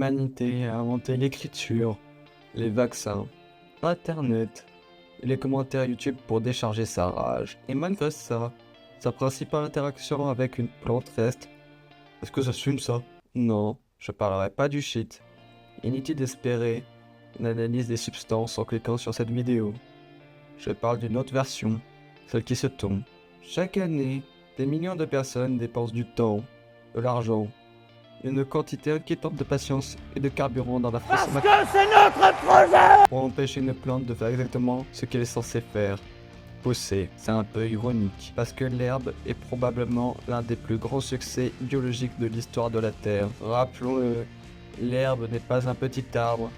L'humanité a inventé l'écriture, les vaccins, Internet et les commentaires YouTube pour décharger sa rage. Et malgré ça, sa principale interaction avec une plante reste... Est-ce que ça fume ça? Non, je parlerai pas du shit. Inutile d'espérer une analyse des substances en cliquant sur cette vidéo. Je parle d'une autre version, celle qui se tourne. Chaque année, des millions de personnes dépensent du temps, de l'argent, une quantité inquiétante de patience et de carburant dans la fosse Parce que c'est notre projet! pour empêcher une plante de faire exactement ce qu'elle est censée faire. Pousser, c'est un peu ironique, parce que l'herbe est probablement l'un des plus grands succès biologiques de l'histoire de la Terre. Rappelons-le, l'herbe n'est pas un petit arbre,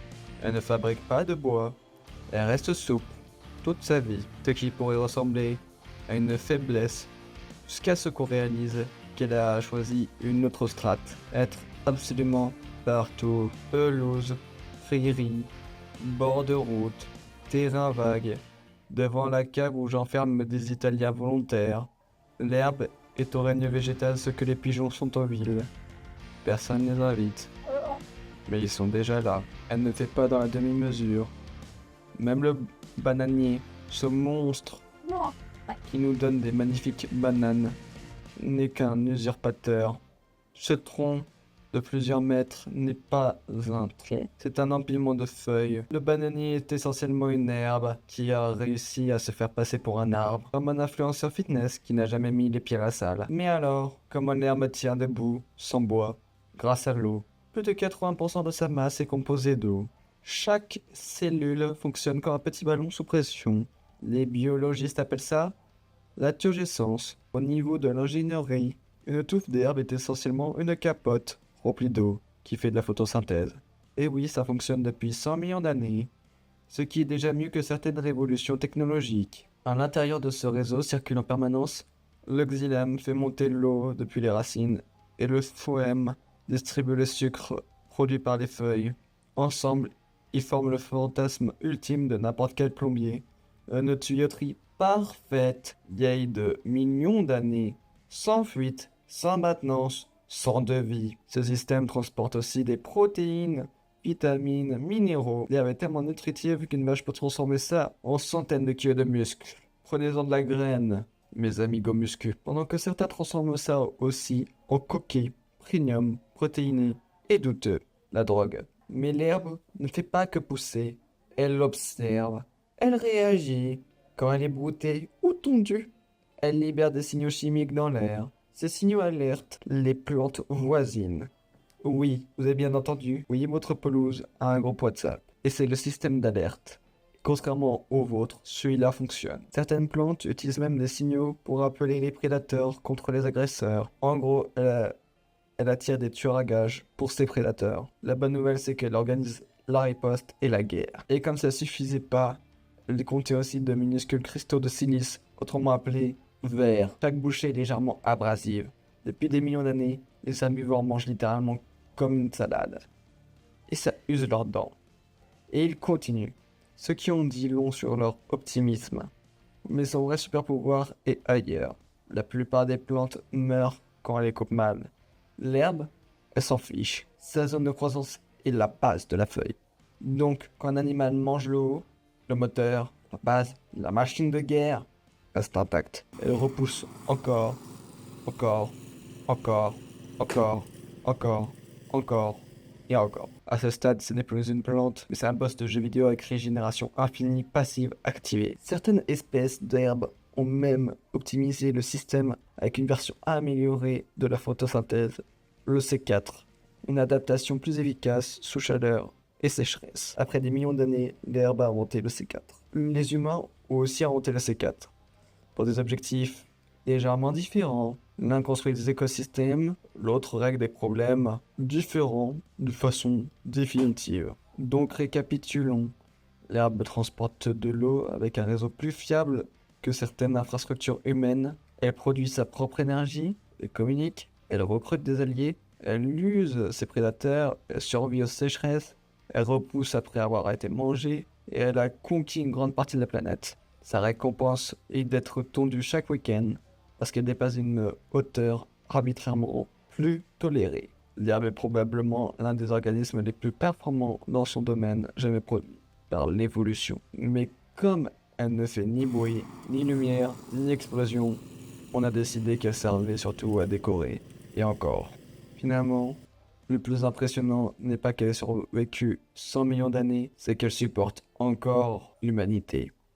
elle ne fabrique pas de bois, elle reste souple toute sa vie, ce qui pourrait ressembler à une faiblesse, jusqu'à ce qu'on réalise qu'elle a choisi une autre strate, être absolument partout, pelouse, prairie, bord de route, terrain vague, devant la cave où j'enferme des Italiens volontaires. L'herbe est au règne végétal ce que les pigeons sont aux villes. Personne ne les invite, mais ils sont déjà là. Elle ne fait pas dans la demi-mesure. Même le bananier, ce monstre qui nous donne des magnifiques bananes, n'est qu'un usurpateur. Ce tronc de plusieurs mètres n'est pas un tronc, c'est un empilement de feuilles. Le bananier est essentiellement une herbe qui a réussi à se faire passer pour un arbre, comme un influenceur fitness qui n'a jamais mis les pieds à la salle. Mais alors, comment l'herbe tient debout, sans bois, grâce à l'eau? Plus de 80% de sa masse est composée d'eau. Chaque cellule fonctionne comme un petit ballon sous pression. Les biologistes appellent ça la turgescence. Au niveau de l'ingénierie, une touffe d'herbe est essentiellement une capote remplie d'eau qui fait de la photosynthèse. Et oui, ça fonctionne depuis 100 millions d'années, ce qui est déjà mieux que certaines révolutions technologiques. À l'intérieur de ce réseau circule en permanence le xylème fait monter l'eau depuis les racines et le phloème distribue le sucre produit par les feuilles. Ensemble, ils forment le fantasme ultime de n'importe quel plombier. Une tuyauterie parfaite, vieille de millions d'années, sans fuite, sans maintenance, sans devis. Ce système transporte aussi des protéines, vitamines, minéraux. L'herbe est tellement nutritive qu'une vache peut transformer ça en centaines de kilos de muscles. Prenez-en de la graine, mes amigos muscu. Pendant que certains transforment ça aussi en coquille, premium, protéiné et douteux, la drogue. Mais l'herbe ne fait pas que pousser, elle observe, elle réagit. Quand elle est broutée ou tondue, elle libère des signaux chimiques dans l'air. Ces signaux alertent les plantes voisines. Oui, vous avez bien entendu, oui, votre pelouse a un groupe WhatsApp. Et c'est le système d'alerte. Contrairement au vôtre, celui-là fonctionne. Certaines plantes utilisent même des signaux pour appeler les prédateurs contre les agresseurs. En gros, elle attire des tueurs à gages pour ses prédateurs. La bonne nouvelle, c'est qu'elle organise la riposte et la guerre. Et comme ça suffisait pas, elle contient aussi de minuscules cristaux de silice, autrement appelés vers. Chaque bouchée est légèrement abrasive. Depuis des millions d'années, les herbivores mangent littéralement comme une salade. Et ça use leurs dents. Et ils continuent. Ceux qui ont dit long sur leur optimisme. Mais son vrai super pouvoir est ailleurs. La plupart des plantes meurent quand elles les coupent mal. L'herbe, elle s'en fiche. Sa zone de croissance est la base de la feuille. Donc, quand un animal mange l'eau, le moteur, la base, la machine de guerre reste intacte. Elle repousse encore, encore, encore, encore, encore, encore et encore. À ce stade, ce n'est plus une plante, mais c'est un boss de jeu vidéo avec régénération infinie passive activée. Certaines espèces d'herbes ont même optimisé le système avec une version améliorée de la photosynthèse, le C4, une adaptation plus efficace sous chaleur et sécheresse. Après des millions d'années, l'herbe a inventé le C4. Les humains ont aussi inventé le C4 pour des objectifs légèrement différents. L'un construit des écosystèmes, l'autre règle des problèmes différents de façon définitive. Donc récapitulons. L'herbe transporte de l'eau avec un réseau plus fiable que certaines infrastructures humaines. Elle produit sa propre énergie, elle communique, elle recrute des alliés, elle use ses prédateurs, elle survit aux sécheresses, elle repousse après avoir été mangée et elle a conquis une grande partie de la planète. Sa récompense est d'être tondue chaque week-end parce qu'elle dépasse une hauteur arbitrairement plus tolérée. L'herbe est probablement l'un des organismes les plus performants dans son domaine jamais produit par l'évolution. Mais comme elle ne fait ni bruit, ni lumière, ni explosion, on a décidé qu'elle servait surtout à décorer. Et encore. Finalement, le plus impressionnant n'est pas qu'elle ait survécu 100 millions d'années, c'est qu'elle supporte encore l'humanité.